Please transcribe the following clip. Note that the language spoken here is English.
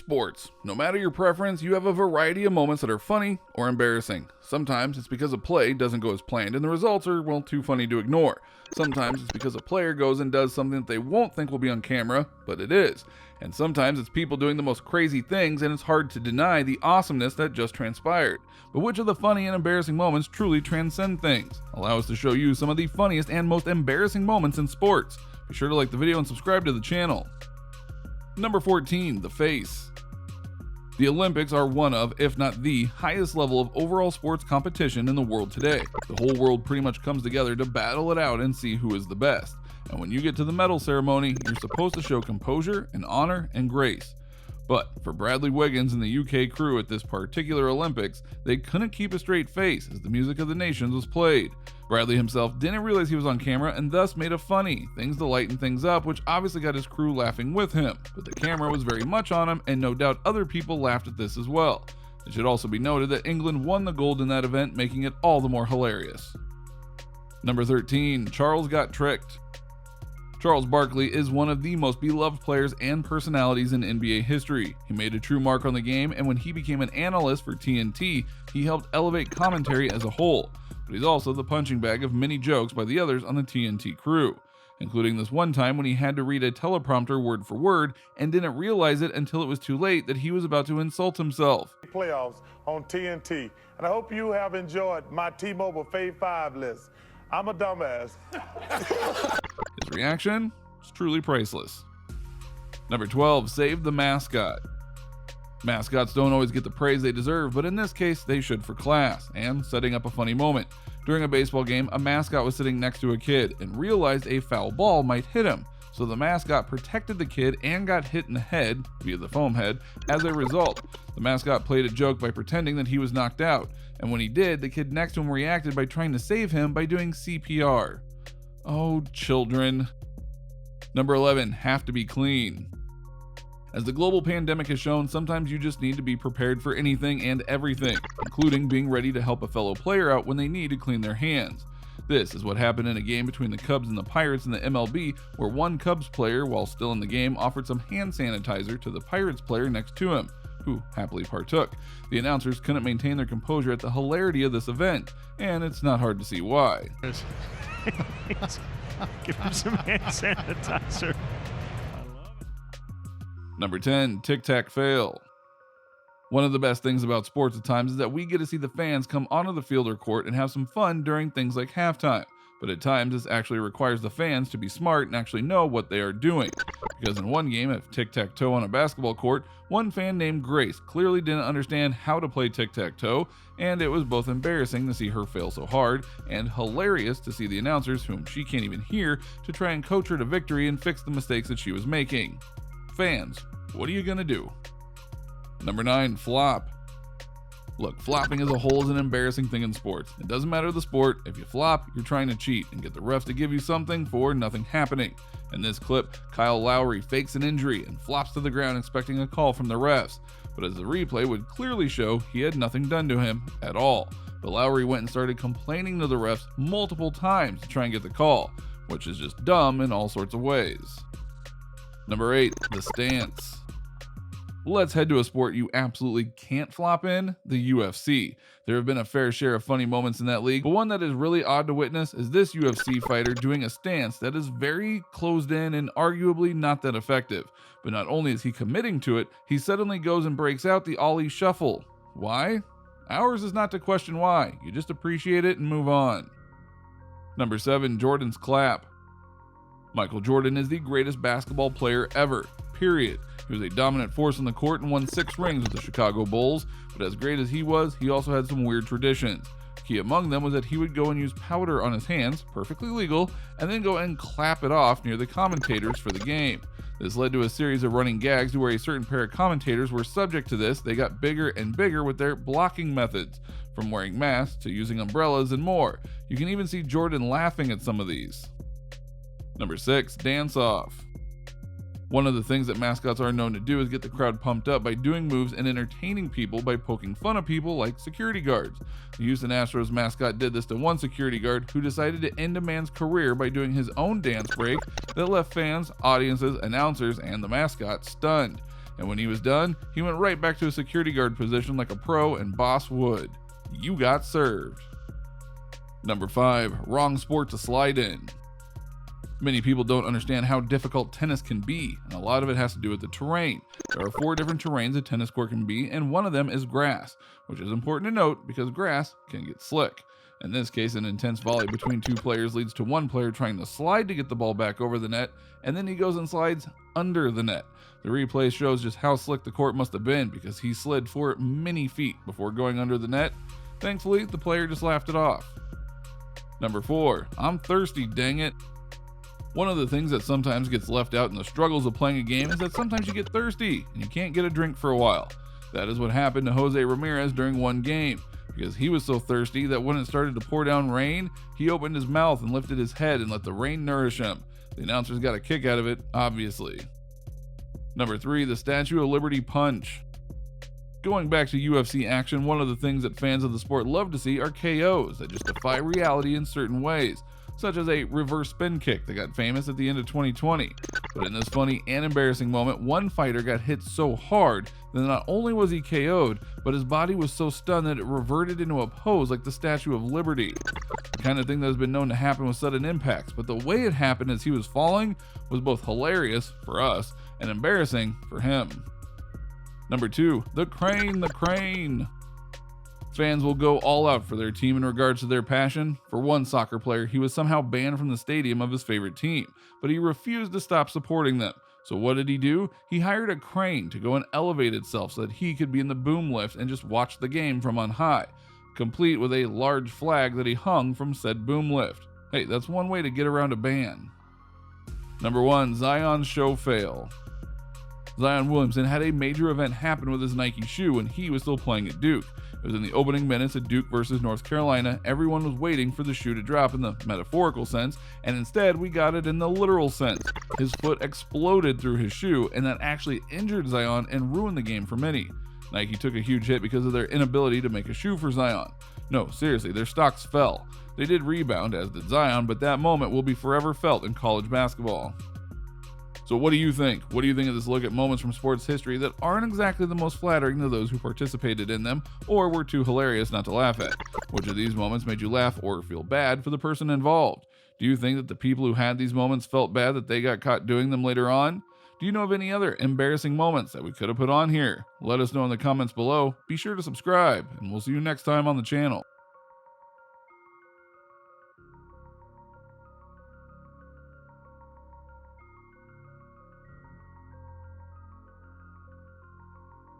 Sports. No matter your preference, you have a variety of moments that are funny or embarrassing. Sometimes it's because a play doesn't go as planned and the results are, well, too funny to ignore. Sometimes it's because a player goes and does something that they won't think will be on camera, but it is. And sometimes it's people doing the most crazy things and it's hard to deny the awesomeness that just transpired. But which of the funny and embarrassing moments truly transcend things? Allow us to show you some of the funniest and most embarrassing moments in sports. Be sure to like the video and subscribe to the channel. Number 14, the face. The Olympics are one of, if not the, highest level of overall sports competition in the world today. The whole world pretty much comes together to battle it out and see who is the best. And when you get to the medal ceremony, you're supposed to show composure and honor and grace. But for Bradley Wiggins and the UK crew at this particular Olympics, they couldn't keep a straight face as the music of the nations was played. Bradley himself didn't realize he was on camera and thus made a funny, things to lighten things up, which obviously got his crew laughing with him. But the camera was very much on him and no doubt other people laughed at this as well. It should also be noted that England won the gold in that event, making it all the more hilarious. Number 13, Charles got tricked. Charles Barkley is one of the most beloved players and personalities in NBA history. He made a true mark on the game, and when he became an analyst for TNT, he helped elevate commentary as a whole. But he's also the punching bag of many jokes by the others on the TNT crew, including this one time when he had to read a teleprompter word for word and didn't realize it until it was too late that he was about to insult himself. Playoffs on TNT, and I hope you have enjoyed my T-Mobile Fave 5 list. I'm a dumbass. His reaction is truly priceless. Number 12, save the mascot. Mascots don't always get the praise they deserve, but in this case, they should for class and setting up a funny moment. During a baseball game, a mascot was sitting next to a kid and realized a foul ball might hit him. So the mascot protected the kid and got hit in the head, via the foam head, as a result. The mascot played a joke by pretending that he was knocked out, and when he did, the kid next to him reacted by trying to save him by doing CPR. Oh, children. Number 11, have to be clean. As the global pandemic has shown, sometimes you just need to be prepared for anything and everything, including being ready to help a fellow player out when they need to clean their hands. This is what happened in a game between the Cubs and the Pirates in the MLB, where one Cubs player, while still in the game, offered some hand sanitizer to the Pirates player next to him, who happily partook. The announcers couldn't maintain their composure at the hilarity of this event, and it's not hard to see why. Give him some hand sanitizer. Number 10, tic-tac fail. One of the best things about sports at times is that we get to see the fans come onto the field or court and have some fun during things like halftime. But at times, this actually requires the fans to be smart and actually know what they are doing. Because in one game of tic-tac-toe on a basketball court, one fan named Grace clearly didn't understand how to play tic-tac-toe, and it was both embarrassing to see her fail so hard, and hilarious to see the announcers, whom she can't even hear, to try and coach her to victory and fix the mistakes that she was making. Fans, what are you gonna do? Number 9, flop. Look, flopping as a whole is an embarrassing thing in sports. It doesn't matter the sport, if you flop, you're trying to cheat and get the refs to give you something for nothing happening. In this clip, Kyle Lowry fakes an injury and flops to the ground expecting a call from the refs. But as the replay would clearly show, he had nothing done to him at all. But Lowry went and started complaining to the refs multiple times to try and get the call, which is just dumb in all sorts of ways. Number 8, the stance. Let's head to a sport you absolutely can't flop in, the UFC. There have been a fair share of funny moments in that league, but one that is really odd to witness is this UFC fighter doing a stance that is very closed in and arguably not that effective. But not only is he committing to it, he suddenly goes and breaks out the Ollie Shuffle. Why? Ours is not to question why, you just appreciate it and move on. Number 7, Jordan's clap. Michael Jordan is the greatest basketball player ever, period. He was a dominant force on the court and won 6 rings with the Chicago Bulls, but as great as he was, he also had some weird traditions. Key among them was that he would go and use powder on his hands, perfectly legal, and then go and clap it off near the commentators for the game. This led to a series of running gags to where a certain pair of commentators were subject to this. They got bigger and bigger with their blocking methods, from wearing masks to using umbrellas and more. You can even see Jordan laughing at some of these. Number 6, dance off. One of the things that mascots are known to do is get the crowd pumped up by doing moves and entertaining people by poking fun of people like security guards. The Houston Astros mascot did this to one security guard who decided to end a man's career by doing his own dance break that left fans, audiences, announcers, and the mascot stunned. And when he was done, he went right back to a security guard position like a pro and boss would. You got served. Number 5, wrong sport to slide in. Many people don't understand how difficult tennis can be, and a lot of it has to do with the terrain. There are 4 different terrains a tennis court can be, and one of them is grass, which is important to note because grass can get slick. In this case, an intense volley between 2 players leads to one player trying to slide to get the ball back over the net, and then he goes and slides under the net. The replay shows just how slick the court must have been because he slid for many feet before going under the net. Thankfully, the player just laughed it off. Number 4, I'm thirsty, dang it. One of the things that sometimes gets left out in the struggles of playing a game is that sometimes you get thirsty and you can't get a drink for a while. That is what happened to Jose Ramirez during one game, because he was so thirsty that when it started to pour down rain, he opened his mouth and lifted his head and let the rain nourish him. The announcers got a kick out of it, obviously. Number 3, the Statue of Liberty Punch. Going back to UFC action, one of the things that fans of the sport love to see are KOs that just defy reality in certain ways, such as a reverse spin kick that got famous at the end of 2020. But in this funny and embarrassing moment, one fighter got hit so hard that not only was he KO'd, but his body was so stunned that it reverted into a pose like the Statue of Liberty. The kind of thing that has been known to happen with sudden impacts, but the way it happened as he was falling was both hilarious for us and embarrassing for him. Number 2, the crane. Fans will go all out for their team in regards to their passion. For one soccer player, he was somehow banned from the stadium of his favorite team, but he refused to stop supporting them. So what did he do? He hired a crane to go and elevate itself so that he could be in the boom lift and just watch the game from on high, complete with a large flag that he hung from said boom lift. Hey, that's one way to get around a ban. Number 1, Zion's show fail. Zion Williamson had a major event happen with his Nike shoe when he was still playing at Duke. It was in the opening minutes of Duke versus North Carolina. Everyone was waiting for the shoe to drop in the metaphorical sense, and instead we got it in the literal sense. His foot exploded through his shoe, and that actually injured Zion and ruined the game for many. Nike took a huge hit because of their inability to make a shoe for Zion. No, seriously, their stocks fell. They did rebound, as did Zion, but that moment will be forever felt in college basketball. So what do you think? What do you think of this look at moments from sports history that aren't exactly the most flattering to those who participated in them or were too hilarious not to laugh at? Which of these moments made you laugh or feel bad for the person involved? Do you think that the people who had these moments felt bad that they got caught doing them later on? Do you know of any other embarrassing moments that we could have put on here? Let us know in the comments below. Be sure to subscribe, and we'll see you next time on the channel.